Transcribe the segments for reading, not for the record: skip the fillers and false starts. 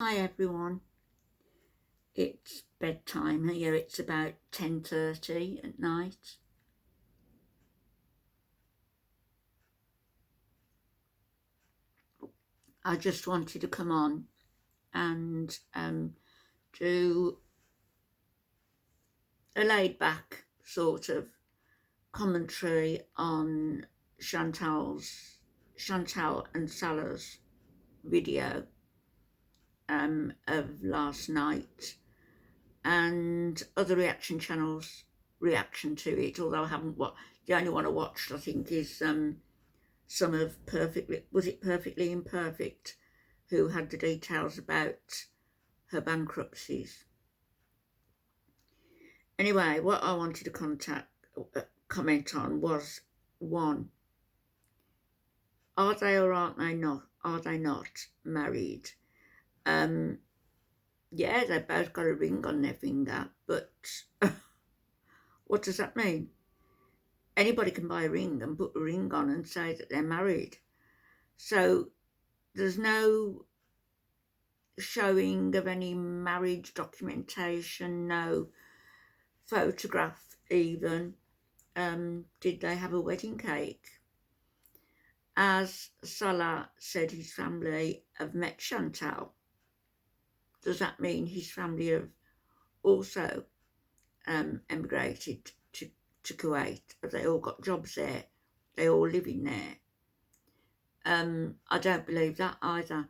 Hi everyone, it's bedtime here, it's about 10:30 at night. I just wanted to come on and do a laid back sort of commentary on Chantal and Salah's video of last night and other reaction channels' reaction to it, although I haven't watched. The only one I watched, I think, is some of Perfectly Imperfect, who had the details about her bankruptcies. Anyway, what I wanted to comment on was, one, are they or aren't they not? Are they not married? Yeah, they've both got a ring on their finger, but what does that mean? Anybody can buy a ring and put a ring on and say that they're married. So there's no showing of any marriage documentation, no photograph even. Did they have a wedding cake? As Salah said, his family have met Chantal. Does that mean his family have also emigrated to Kuwait? Have they all got jobs there? They all living there? I don't believe that either.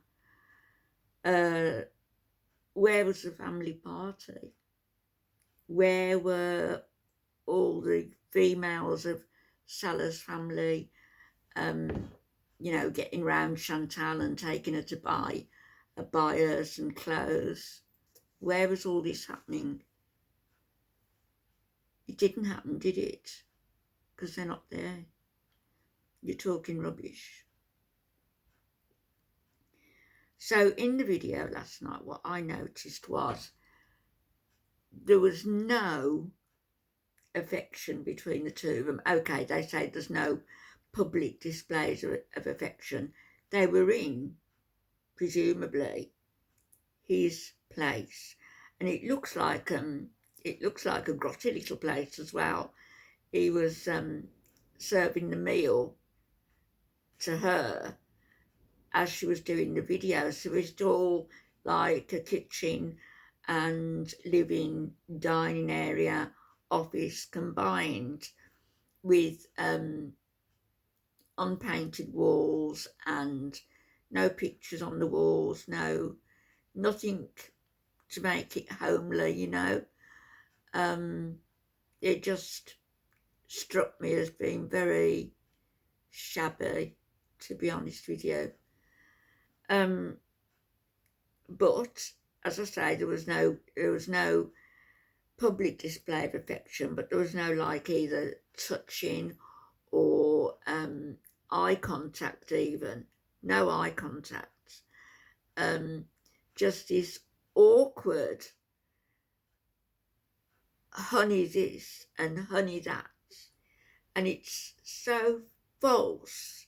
Where was the family party? Where were all the females of Salah's family, getting round Chantal and taking her to buy buyers and clothes? Where was all this happening? It didn't happen, did it? Because they're not there. You're talking rubbish. So in the video last night, what I noticed was there was no affection between the two of them. Okay, they say there's no public displays of affection. They were in, presumably, his place, and it looks like a grotty little place as well. He was serving the meal to her as she was doing the video, so it's all like a kitchen and living, dining area, office combined, with unpainted walls and no pictures on the walls, nothing to make it homely, It just struck me as being very shabby, to be honest with you. But as I say, there was no public display of affection, but there was no either touching or eye contact even. No eye contact. Just this awkward honey this and honey that. And it's so false.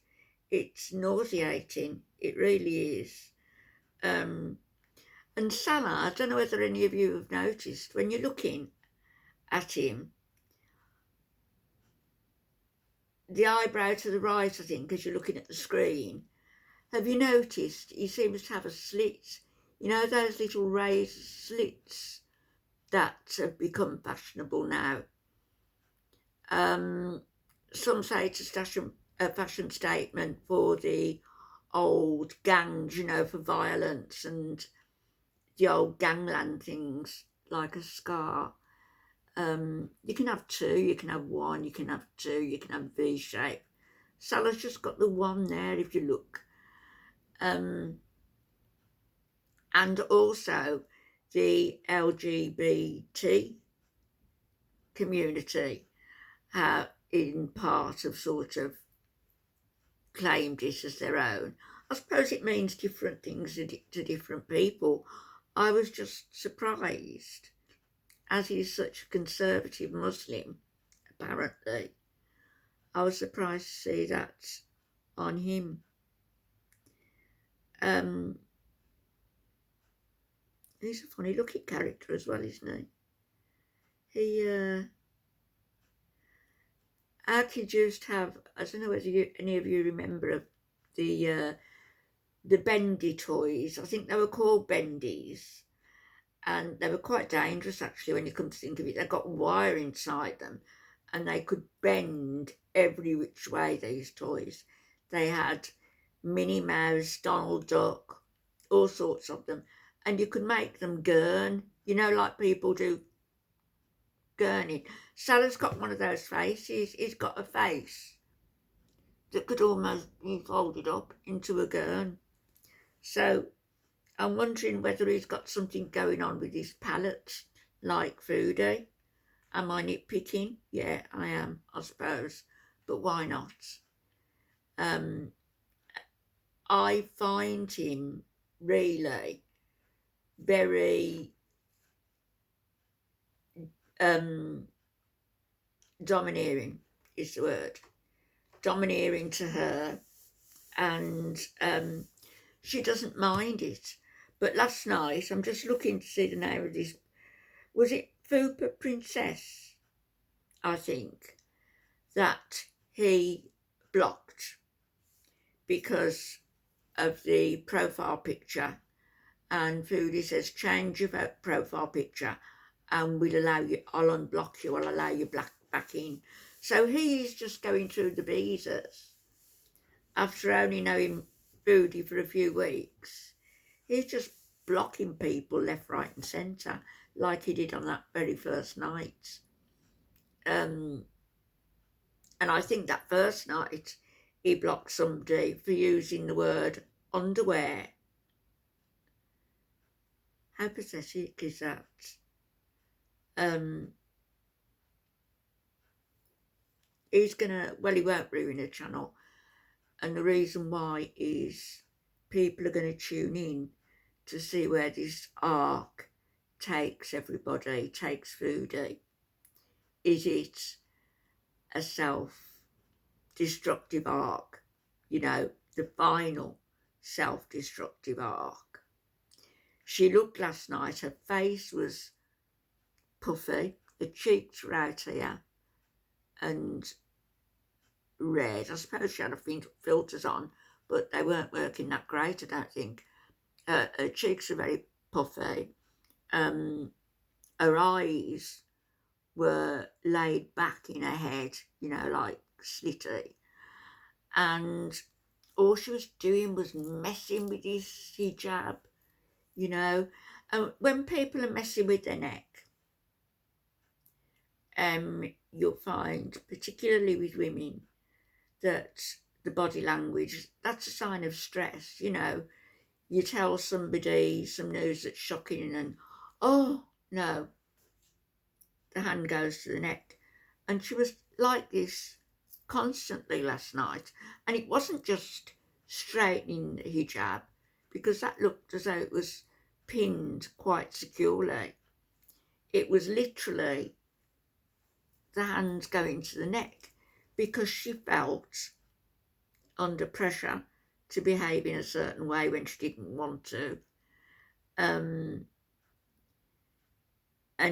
It's nauseating. It really is. And Salah, I don't know whether any of you have noticed, when you're looking at him, the eyebrow to the right, I think, as you're looking at the screen, have you noticed he seems to have a slit? Those little raised slits that have become fashionable now. Some say it's a fashion statement for the old gangs, for violence and the old gangland things, like a scar. You can have two, you can have one, you can have two, you can have V shape. Salah's just got the one there if you look. And also the LGBT community in part have sort of claimed it as their own. I suppose it means different things to different people. I was just surprised, as he's such a conservative Muslim, apparently. I was surprised to see that on him. He's a funny looking character as well, isn't he? Our kids used to have, I don't know whether any of you remember of the bendy toys. I think they were called bendies, and they were quite dangerous actually when you come to think of it. They got wire inside them, and they could bend every which way, these toys. They had Minnie Mouse, Donald Duck, all sorts of them, and you could make them gurn, like people do gurning. Salah's got one of those faces. He's got a face that could almost be folded up into a gurn. So I'm wondering whether he's got something going on with his palate, like Foodie. Am I nitpicking? Yeah, I am, I suppose. But why not? I find him really very domineering is the word. Domineering to her, and she doesn't mind it. But last night, I'm just looking to see the name of this. Was it Fupa Princess? I think that he blocked because of the profile picture, and Foodie says change your profile picture and we'll allow you, I'll unblock you, I'll allow you back in. So he's just going through the visas after only knowing Foodie for a few weeks. He's just blocking people left, right and centre, like he did on that very first night. And I think that first night he blocked somebody for using the word underwear. How pathetic is that? He's gonna, well, he won't ruin a channel, and the reason why is people are going to tune in to see where this arc takes everybody, takes Foodie. Is it a self-destructive arc? The final self-destructive arc. She looked last night, her face was puffy, the cheeks were out here and red. I suppose she had filters on, but they weren't working that great, I don't think. Her cheeks were very puffy. Her eyes were laid back in her head, like slitty. And all she was doing was messing with his hijab, And when people are messing with their neck, you'll find, particularly with women, that the body language, that's a sign of stress. You tell somebody some news that's shocking and, oh, no, the hand goes to the neck. And she was like this constantly last night. And it wasn't just straightening the hijab, because that looked as though it was pinned quite securely. It was literally the hands going to the neck, because she felt under pressure to behave in a certain way when she didn't want to. And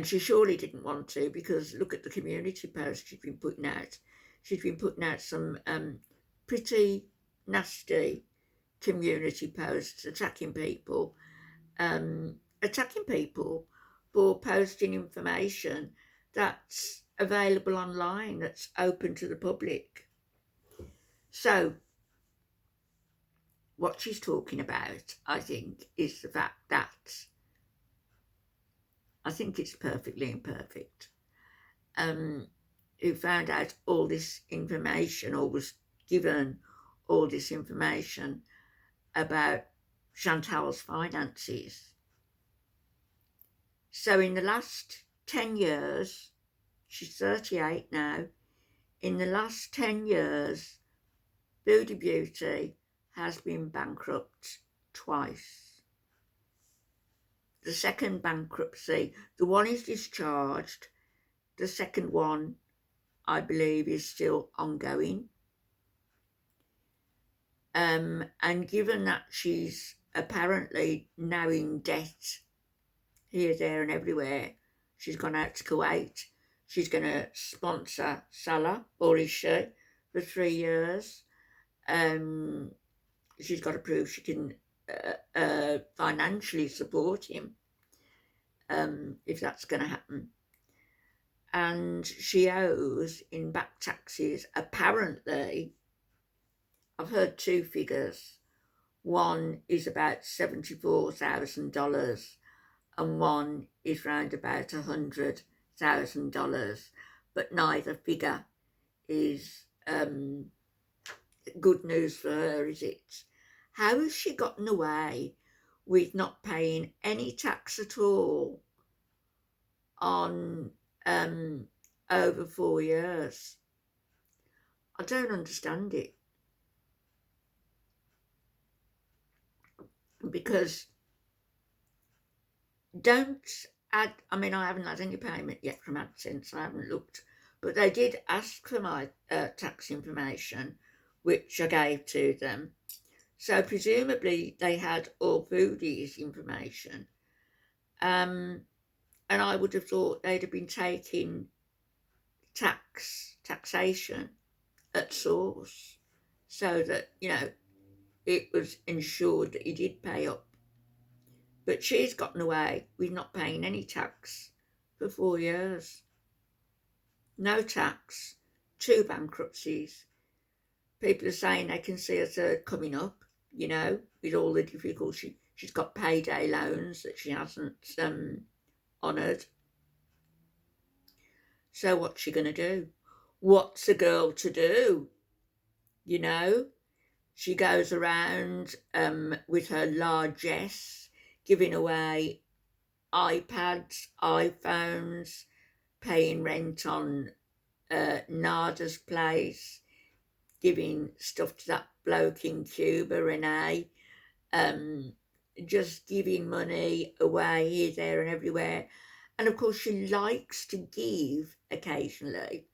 she surely didn't want to, because look at the community post she's been putting out. She's been putting out some pretty nasty community posts attacking people for posting information that's available online, that's open to the public. So what she's talking about, I think, is the fact that I think it's perfectly imperfect. Who found out all this information, or was given all this information about Chantal's finances. So in the last 10 years, she's 38 now, in the last 10 years, Foodie Beauty has been bankrupt twice. The second bankruptcy, the one is discharged, the second one, I believe, is still ongoing. And given that she's apparently now in debt here, there, and everywhere. She's gone out to Kuwait. She's going to sponsor Salah, or is she, for 3 years. She's got to prove she can financially support him, if that's going to happen. And she owes in back taxes, apparently, I've heard two figures. One is about $74,000 and one is round about $100,000, but neither figure is good news for her, is it? How has she gotten away with not paying any tax at all on over 4 years? I don't understand it. Because don't add, I mean, I haven't had any payment yet from AdSense, I haven't looked, but they did ask for my tax information, which I gave to them. So presumably they had all Foodie's information. And I would have thought they'd have been taking taxation at source, so that, you know, it was ensured that he did pay up. But she's gotten away with not paying any tax for 4 years. No tax, 2 bankruptcies. People are saying they can see a third coming up, you know, with all the difficulty. She's got payday loans that she hasn't honoured. So what's she going to do? What's a girl to do? You know, she goes around with her largesse, giving away iPads, iPhones, paying rent on Nada's place, giving stuff to that bloke in Cuba, Renee, just giving money away here, there and everywhere. And of course she likes to give occasionally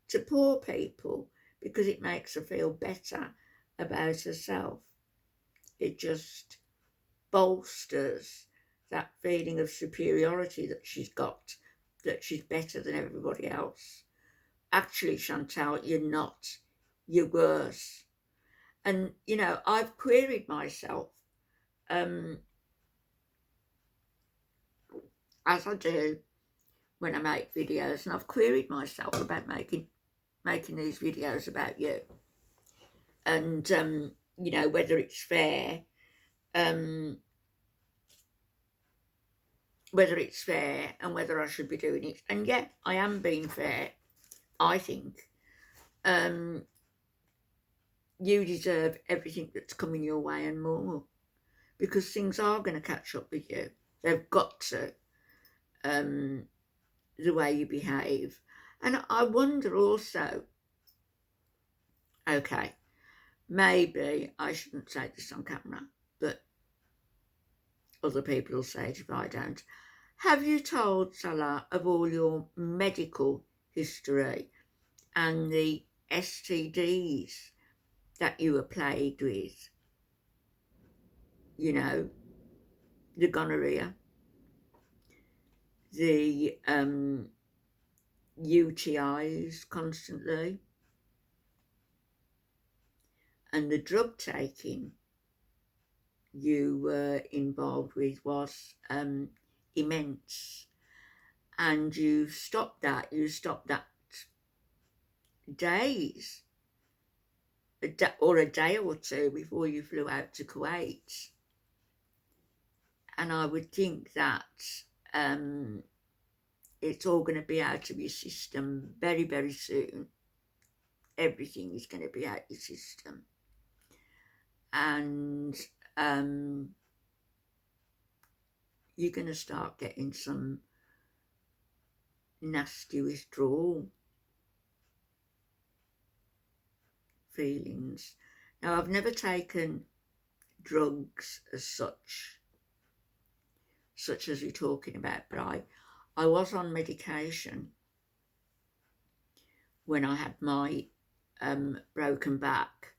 to poor people because it makes her feel better about herself. It just bolsters that feeling of superiority that she's got, that she's better than everybody else. Actually, Chantal, you're not. You're worse. And, you know, I've queried myself, as I do when I make videos, and I've queried myself about making these videos about you. And, you know, whether it's fair, and whether I should be doing it. And yeah, I am being fair, I think. You deserve everything that's coming your way and more, because things are going to catch up with you. They've got to, the way you behave. And I wonder also, okay, maybe I shouldn't say this on camera, but other people will say it if I don't. Have you told Salah of all your medical history and the STDs that you were plagued with? You know, the gonorrhea, the UTIs constantly, and the drug taking you were involved with was immense. And you stopped that days, or a day or two before you flew out to Kuwait. And I would think that it's all going to be out of your system very, very soon. Everything is going to be out of your system. And you're going to start getting some nasty withdrawal feelings. Now, I've never taken drugs as such as we're talking about, but I was on medication when I had my broken back,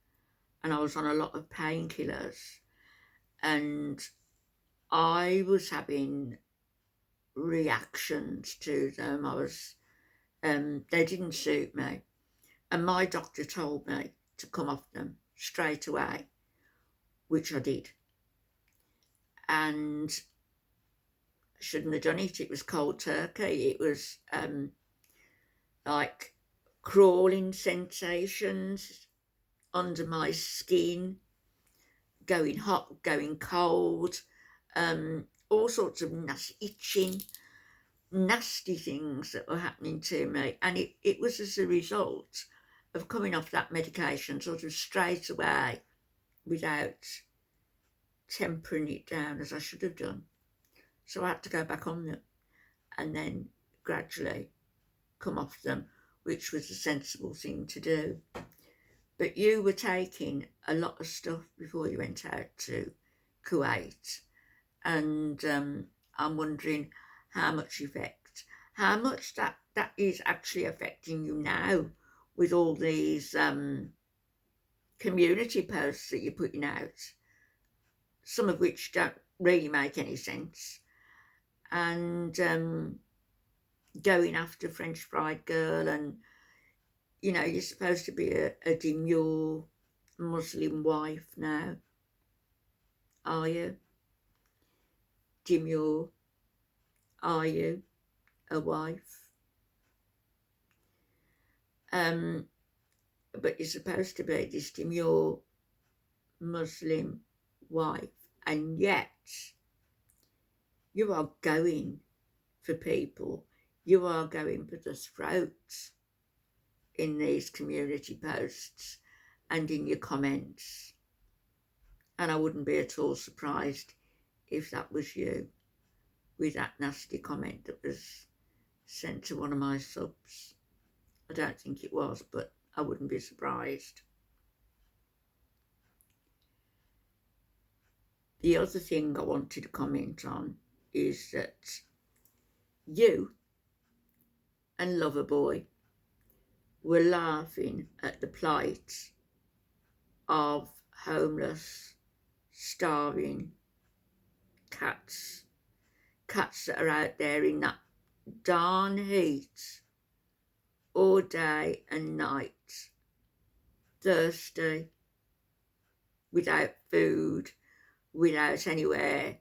and I was on a lot of painkillers, and I was having reactions to them. They didn't suit me. And my doctor told me to come off them straight away, which I did. And I shouldn't have done it. It was cold turkey. It was like crawling sensations under my skin, going hot, going cold, all sorts of itching, nasty things that were happening to me. And it was as a result of coming off that medication sort of straight away without tempering it down as I should have done. So I had to go back on them and then gradually come off them, which was a sensible thing to do. But you were taking a lot of stuff before you went out to Kuwait, and I'm wondering how much that is actually affecting you now with all these community posts that you're putting out, some of which don't really make any sense, and going after French fried girl, and you know, you're supposed to be a demure Muslim wife now. Are you? Demure? Are you a wife? But you're supposed to be this demure Muslim wife, and yet you are going for people. You are going for the throats in these community posts and in your comments. And I wouldn't be at all surprised if that was you with that nasty comment that was sent to one of my subs. I don't think it was, but I wouldn't be surprised. The other thing I wanted to comment on is that you and Loverboy were laughing at the plight of homeless, starving cats that are out there in that darn heat all day and night, thirsty, without food, without anywhere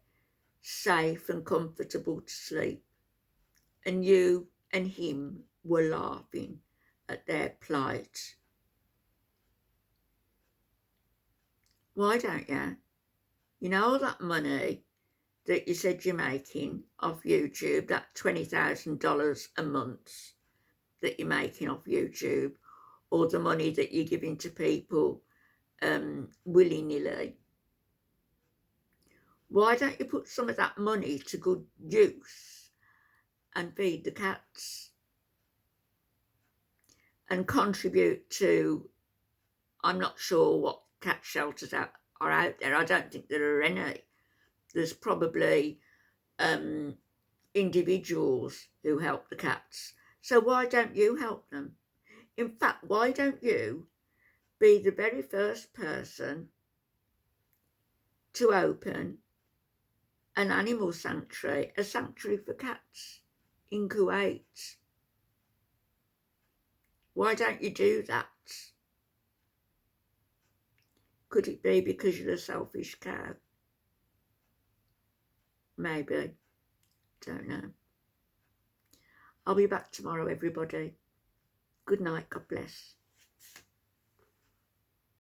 safe and comfortable to sleep. And you and him were laughing at their plight. Why don't you? You know all that money that you said you're making off YouTube, that $20,000 a month that you're making off YouTube, or the money that you're giving to people willy-nilly. Why don't you put some of that money to good use and feed the cats and contribute to, I'm not sure what cat shelters are out there. I don't think there are any. There's probably individuals who help the cats. So why don't you help them? In fact, why don't you be the very first person to open an animal sanctuary, a sanctuary for cats in Kuwait? Why don't you do that? Could it be because you're a selfish cow? Maybe. Don't know. I'll be back tomorrow, everybody. Good night. God bless.